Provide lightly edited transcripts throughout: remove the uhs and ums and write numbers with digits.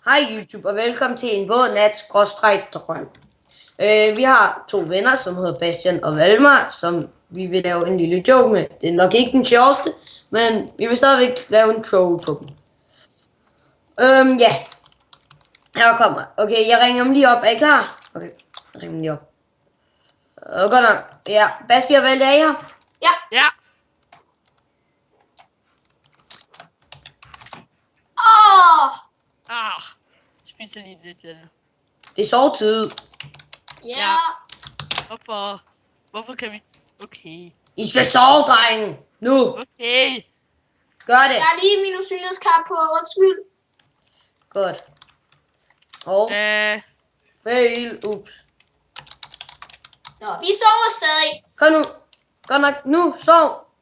Hej YouTube, og velkommen til en våd nat-drøm. Vi har to venner, som hedder Bastian og Valmar, som vi vil lave en lille joke med. Det er nok ikke den sjoveste, men vi vil stadigvæk lave en troll på dem. Ja. Her kommer. Okay, jeg ringer dem lige op. Er I klar? Okay, jeg ringer dem lige op. Godt nok. Ja, Bastian og Valmar, er I her? Ja. Spiser lige lidt til det. Det er sovetid. Ja. Hvorfor kan vi... Okay. I skal sove, drenge. Nu. Okay. Gør det. Jeg har lige min usynlighedskar på, undskyld. Godt. Og fail. Ups. Nå, vi sover stadig. Kom nu. Godt nok. Nu, sov.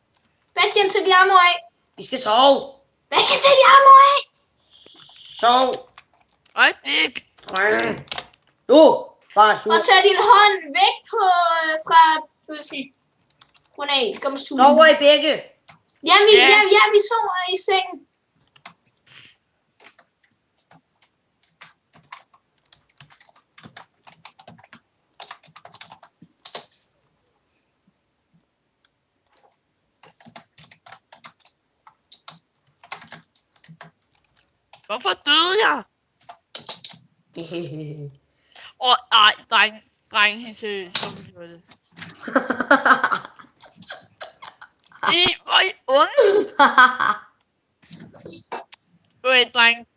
Bastian, tag de arme af. I skal sove. Bastian, tag de arme af. Sov. Øjeblik. Nu. Bare sur. Og tag din hånd væk fra fødsel. Goddag, kom og stue. Sover I begge? Ja, vi sover i sengen. Hvorfor døde jeg? Ej, dreng, helt seriøst. Hvorfor gjorde det? Hvor er I onde? Okay, dreng.